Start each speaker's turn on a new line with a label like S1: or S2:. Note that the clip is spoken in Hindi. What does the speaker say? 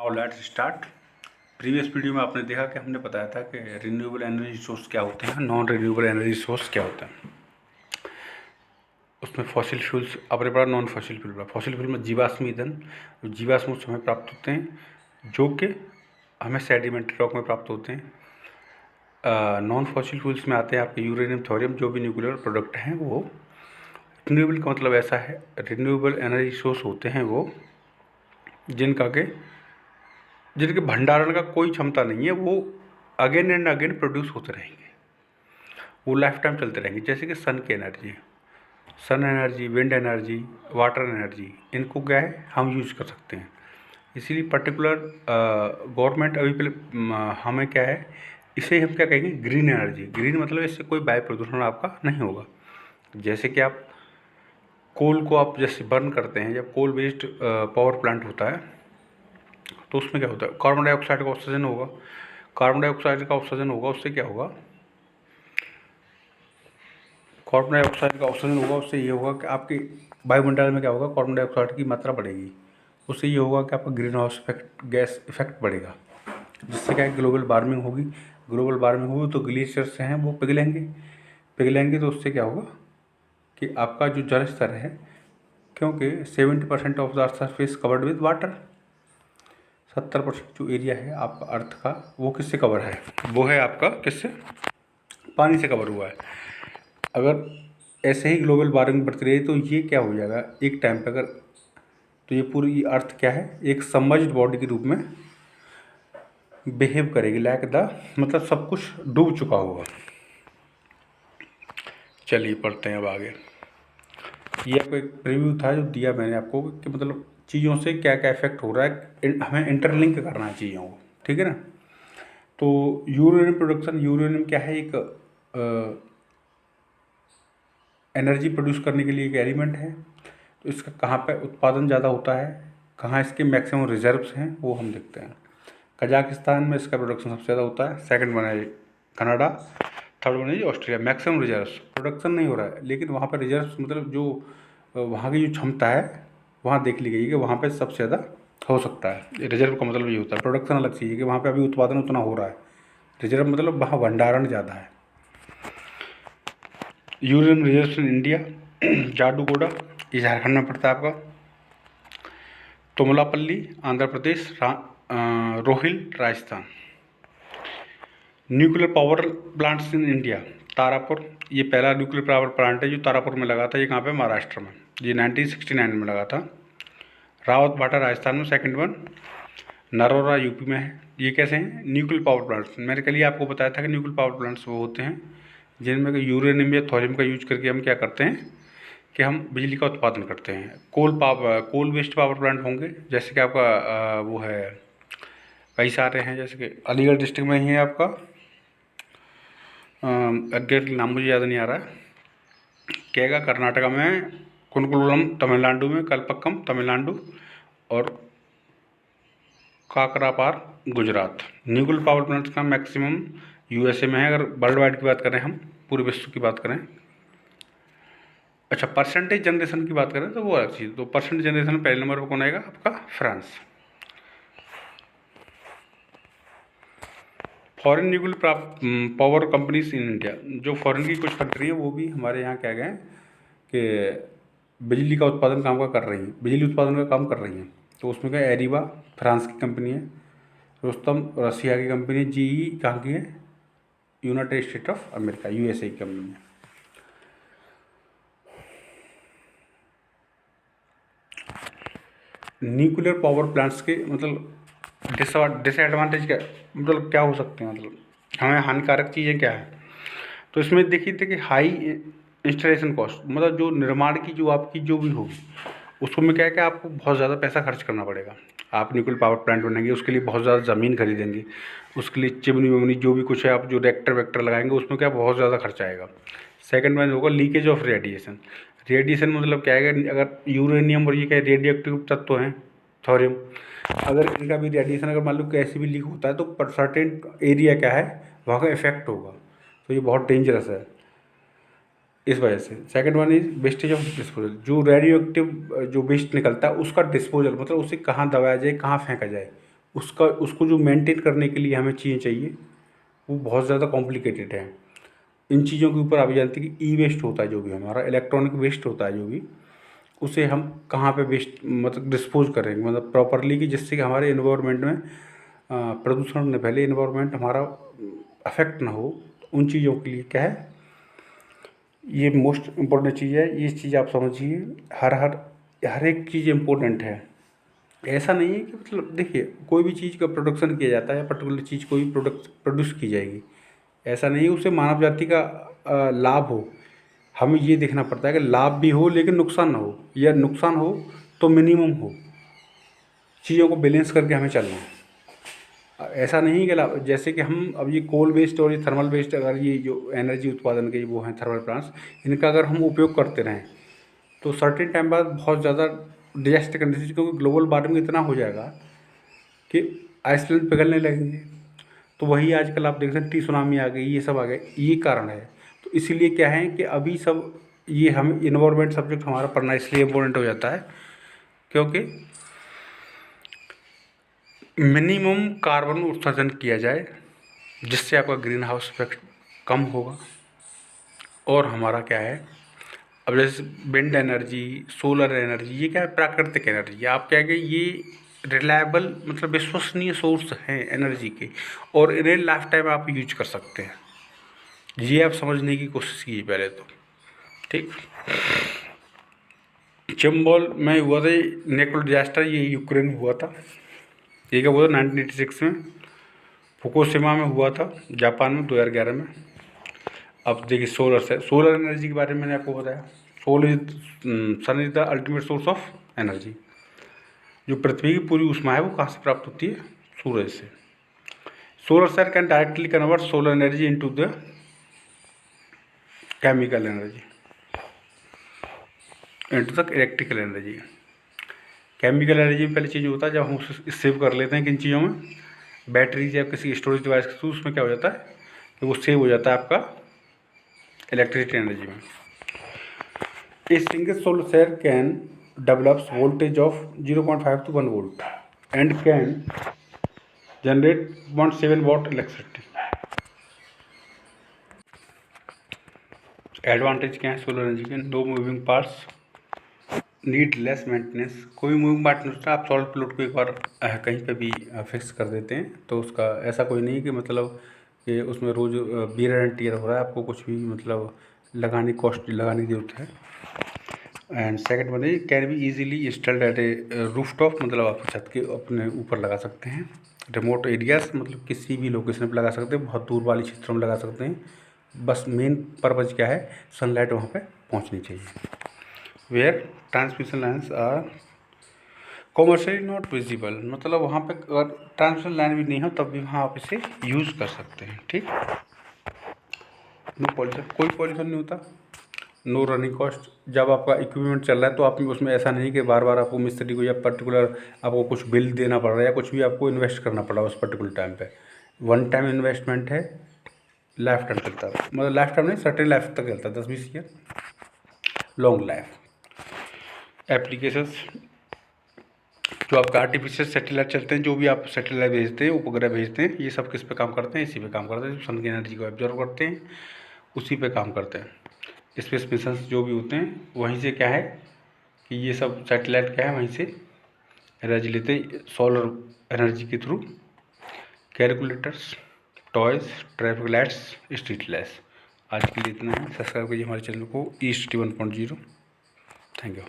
S1: Now let's start. Previous video में आपने देखा कि हमने बताया था कि रिन्यूएबल एनर्जी सोर्स क्या होते हैं, नॉन रिन्यूएबल एनर्जी सोर्स क्या होता है। उसमें फॉसिल फ्यूल्स आपने पढ़ा, non fossil fuel. Fossil fuel में जीवाश्म ईंधन, जीवाश्म उस समय प्राप्त होते हैं जो कि हमें सेडिमेंट्री रॉक में प्राप्त होते हैं। नॉन फॉसिल फ्यूल्स में आते हैं आपके यूरेनियम, थोरियम, जो भी न्यूक्लियर प्रोडक्ट हैं वो। रिन्यूएबल का मतलब ऐसा है, रिन्यूएबल एनर्जी सोर्स होते हैं वो जिनके भंडारण का कोई क्षमता नहीं है, वो अगेन एंड अगेन प्रोड्यूस होते रहेंगे, वो लाइफ टाइम चलते रहेंगे। जैसे कि सन की energy, sun energy, wind energy, water energy, इनको क्या है हम यूज कर सकते हैं। इसीलिए पर्टिकुलर गवर्नमेंट अभी पहले हमें क्या है, इसे हम क्या कहेंगे, ग्रीन एनर्जी। ग्रीन मतलब इससे कोई वायु प्रदूषण आपका नहीं होगा। जैसे कि आप कोल को आप जैसे बर्न करते हैं, जब कोल बेस्ड पावर प्लांट होता है तो उसमें क्या होता है, कार्बन डाइऑक्साइड का ऑक्सीजन होगा। कार्बन डाइऑक्साइड का ऑक्सीजन होगा, उससे क्या होगा, कार्बन डाइऑक्साइड का ऑक्सीजन होगा, उससे ये होगा कि आपके वायुमंडल में क्या होगा, कार्बन डाइऑक्साइड की मात्रा बढ़ेगी। उससे ये होगा कि आपका green house effect, gas effect बढ़ेगा, जिससे क्या है, ग्लोबल वार्मिंग होगी। ग्लोबल वार्मिंग होगी तो ग्लेशियर्स हैं वो पिघलेंगे तो उससे क्या होगा कि आपका जो जल स्तर है, क्योंकि 70% of the earth surface covered with water, 70% जो एरिया है आपका अर्थ का, वो किससे कवर है, वो है आपका किससे, पानी से कवर हुआ है। अगर ऐसे ही ग्लोबल वार्मिंग बढ़ती रही तो ये क्या हो जाएगा एक टाइम पे, अगर तो ये पूरी अर्थ क्या है, एक सबमर्ज्ड बॉडी के रूप में बिहेव करेगी, लाइक द, मतलब सब कुछ डूब चुका होगा। चलिए पढ़ते हैं अब आगे। ये आपको एक प्रीव्यू था जो दिया मैंने आपको कि मतलब चीज़ों से क्या क्या इफेक्ट हो रहा है, हमें इंटरलिंक करना है चीज़ों को, ठीक है ना। तो यूरेनियम प्रोडक्शन, यूरेनियम क्या है, एक एनर्जी प्रोड्यूस करने के लिए एक एलिमेंट है। तो इसका कहाँ पे उत्पादन ज़्यादा होता है, कहाँ इसके मैक्सिमम रिजर्व्स हैं, वो हम देखते हैं। कजाकिस्तान में इसका प्रोडक्शन सबसे ज़्यादा होता है, सेकंड वन है कनाडा, थर्ड वन है ऑस्ट्रेलिया। मैक्सिमम रिजर्व्स, प्रोडक्शन नहीं हो रहा है लेकिन वहाँ पर रिजर्व्स मतलब जो वहाँ की जो क्षमता है वहाँ देख ली गई है कि वहाँ पे सबसे ज़्यादा हो सकता है। रिजर्व का मतलब ये होता है, प्रोडक्शन अलग चीज़ है कि वहाँ पे अभी उत्पादन उतना हो रहा है, रिजर्व मतलब वहाँ भंडारण ज़्यादा है। Uranium reserves in India, Jaduguda ये झारखंड में पड़ता है आपका, Tummalapalle Andhra Pradesh, Rohil Rajasthan. Nuclear power plants in India, Tarapur, ये पहला न्यूक्लियर पावर प्लांट है जो तारापुर में लगा था। ये कहाँ पे, महाराष्ट्र में, ये 1969 में लगा था। रावत भाटा राजस्थान में सेकंड वन, नरोरा यूपी में है। ये कैसे हैं न्यूक्लियर पावर प्लांट्स, मैंने कल ही आपको बताया था कि न्यूक्लियर पावर प्लांट्स वो होते हैं जिनमें यूरेनियम या थोरियम का यूज करके हम क्या करते हैं कि हम बिजली का उत्पादन करते हैं। कोल बेस्ड पावर प्लांट होंगे, जैसे कि आपका वो है, कई सारे हैं, जैसे कि अलीगढ़ डिस्ट्रिक्ट में ही है आपका, एग्जैक्ट नाम मुझे याद नहीं आ रहा है, केगा कर्नाटका में, कुनकुलम तमिलनाडु में, कलपक्कम तमिलनाडु, और Kakrapar Gujarat. Nuclear power plants का मैक्सिमम यूएसए में है। अगर वर्ल्ड वाइड की बात करें, हम पूरे विश्व की बात करें, अच्छा परसेंटेज जनरेशन की बात करें तो वो अलग चीज़। तो परसेंटेज जनरेशन में पहले नंबर पर कौन आएगा आपका, France. Foreign nuclear power companies in India, जो फॉरेन की कुछ कंट्री है वो भी हमारे यहाँ क्या गए कि बिजली का उत्पादन काम का कर रही हैं, बिजली उत्पादन का काम कर रही हैं। तो उसमें क्या, एरिबा फ्रांस की कंपनी है, रुस्तम रसिया की कंपनी है, जीई कहाँ की है, United state of America, USA की कंपनी है। न्यूक्लियर पावर प्लांट्स के मतलब डिसएडवांटेज क्या, मतलब क्या हो सकते हैं, मतलब हमें हानिकारक चीज़ें क्या है। तो इसमें देखिए थे कि हाई इंस्टॉलेशन कॉस्ट, मतलब जो निर्माण की जो आपकी जो भी होगी उसको में क्या है कि आपको बहुत ज़्यादा पैसा खर्च करना पड़ेगा। आप न्यूक्लियर पावर प्लांट बनाएंगे उसके लिए बहुत ज़्यादा ज़मीन खरीदेंगे, उसके लिए चिमनी वमनी जो भी कुछ है, आप जो रिएक्टर वेक्टर लगाएंगे उसमें क्या बहुत ज़्यादा खर्चा आएगा। सेकंड वन होगा लीकेज ऑफ रेडिएशन। रेडिएशन मतलब क्या है, अगर यूरेनियम और ये क्या रेडियो एक्टिव तत्व हैं, थोरियम, अगर इनका भी रेडिएशन अगर मान लो कैसे भी लीक होता है तो सर्टेन एरिया क्या है वहाँ का इफेक्ट होगा, तो ये बहुत डेंजरस है इस वजह से। Second one is wastage of disposal, जो रेडियो एक्टिव जो वेस्ट निकलता है उसका डिस्पोजल, मतलब उसे कहाँ दबाया जाए, कहाँ फेंका जाए, उसको जो मेंटेन करने के लिए हमें चीज़ें चाहिए वो बहुत ज़्यादा कॉम्प्लिकेटेड है। इन चीज़ों के ऊपर आप जानते हैं कि ई वेस्ट होता है, जो भी हमारा इलेक्ट्रॉनिक वेस्ट होता है जो भी, उसे हम कहाँ पे वेस्ट मतलब डिस्पोज करेंगे मतलब प्रॉपरली, कि जिससे कि हमारे इन्वायरमेंट में प्रदूषण न फैले, इन्वायरमेंट हमारा अफेक्ट ना हो। उन चीज़ों के लिए क्या है, ये मोस्ट इम्पोर्टेंट चीज़ है। ये चीज़ आप समझिए, हर एक चीज़ इम्पोर्टेंट है। ऐसा नहीं है कि मतलब देखिए कोई भी चीज़ का प्रोडक्शन किया जाता है, पर्टिकुलर चीज़ कोई प्रोड्यूस की जाएगी, ऐसा नहीं है उससे मानव जाति का लाभ हो। हमें ये देखना पड़ता है कि लाभ भी हो लेकिन नुकसान ना हो, या नुकसान हो तो मिनिमम हो। चीज़ों को बैलेंस करके हमें चलना है। ऐसा नहीं कि जैसे कि हम अब ये कोल वेस्ट और ये थर्मल वेस्ट, अगर ये जो एनर्जी उत्पादन के वो हैं थर्मल प्लांट्स, इनका अगर हम उपयोग करते रहें तो सर्टेन टाइम बाद बहुत ज़्यादा डिजास्टर कंडीशन, क्योंकि ग्लोबल वार्मिंग इतना हो जाएगा कि आइसलैंड पिघलने लगेंगे। तो वही आजकल आप देख सकते हैं सुनामी आ गई, ये सब आ गए, ये कारण है। तो इसीलिए क्या है कि अभी सब ये हम इन्वायरमेंट सब्जेक्ट हमारा पढ़ना इसलिए इम्पोर्टेंट हो जाता है क्योंकि मिनिमम कार्बन उत्सर्जन किया जाए, जिससे आपका ग्रीन हाउस इफेक्ट कम होगा। और हमारा क्या है, अब जैसे विंड एनर्जी, सोलर एनर्जी, ये क्या है, प्राकृतिक एनर्जी। आप क्या है कि ये रिलायबल मतलब विश्वसनीय सोर्स हैं एनर्जी के, और इन्हें लाइफ टाइम आप यूज कर सकते हैं। ये आप समझने की कोशिश कीजिए पहले तो, ठीक। चंबल में हुआ था नेक्ल डिजास्टर, ये यूक्रेन में हुआ था। ये क्या हुआ था 1986 में। फुकुशिमा में हुआ था जापान में 2011 में। अब देखिए सोलर एनर्जी के बारे में मैंने आपको बताया। Sun is the ultimate source of energy. जो पृथ्वी की पूरी ऊष्मा है वो कहाँ से प्राप्त होती है, सूरज से। Solar cell can directly convert solar energy into the chemical energy, into the electrical energy. Chemical energy में पहली चीज़ होता है, जब हम उसे सेव कर लेते हैं किन चीज़ों में, बैटरीज या किसी स्टोरेज डिवाइस के थ्रू, उसमें क्या हो जाता है कि वो सेव हो जाता है आपका इलेक्ट्रिसिटी एनर्जी में। A single solar cell can develops voltage of 0.5 to 1 volt and can generate 0.7 watt electricity. Advantage क्या है सोलर एनर्जी के, no moving parts, need less maintenance. कोई मूविंग पार्ट नहीं होता, आप सोलर प्लेट को एक बार कहीं पे भी फिक्स कर देते हैं तो उसका ऐसा कोई नहीं कि मतलब कि उसमें रोज़ बियर एंड टियर हो रहा है, आपको कुछ भी मतलब लगाने की ज़रूरत है। And second one is can be easily installed eight A roof top, मतलब आप छत के अपने ऊपर लगा सकते हैं। रिमोट एरियाज, मतलब किसी भी लोकेशन पर लगा सकते हैं, बहुत दूर वाले क्षेत्रों में लगा सकते हैं। बस मेन पर्पज़ क्या है, सनलाइट वहाँ पे पहुँचनी चाहिए। Where transmission lines are commercially not visible, मतलब वहाँ पे अगर ट्रांसमिशन लाइन भी नहीं हो तब भी वहाँ आप इसे यूज़ कर सकते हैं, ठीक। नो पॉल्यूशन, कोई पॉल्यूशन नहीं होता। नो रनिंग कॉस्ट, जब आपका इक्विपमेंट चल रहा है तो आप उसमें ऐसा नहीं कि बार बार आपको मिस्त्री को या पर्टिकुलर आपको कुछ बिल देना पड़ रहा है या कुछ भी आपको इन्वेस्ट करना पड़ रहा है उस पर्टिकुलर टाइम पे। वन टाइम इन्वेस्टमेंट है, लाइफ टाइम चलता है, मतलब लाइफ टाइम नहीं, सर्टेन लाइफ तक चलता है, 10-20 ईयर लॉन्ग लाइफ। एप्लीकेशंस, जो आपका आर्टिफिशियल सैटेलाइट चलते हैं, जो भी आप सैटेलाइट भेजते हैं, उपग्रह भेजते हैं, ये सब किस पे काम करते हैं, इसी पे काम करते हैं। सन की एनर्जी को एब्जॉर्व करते हैं, उसी पे काम करते हैं। स्पेस मिशंस जो भी होते हैं वहीं से क्या है कि ये सब सैटेलाइट क्या है वहीं से एनर्जी लेते हैं सोलर एनर्जी के through. Calculators, toys, traffic lights, street lights. आज के लिए इतना है। सब्सक्राइब कीजिए हमारे चैनल को E61.0। Thank you.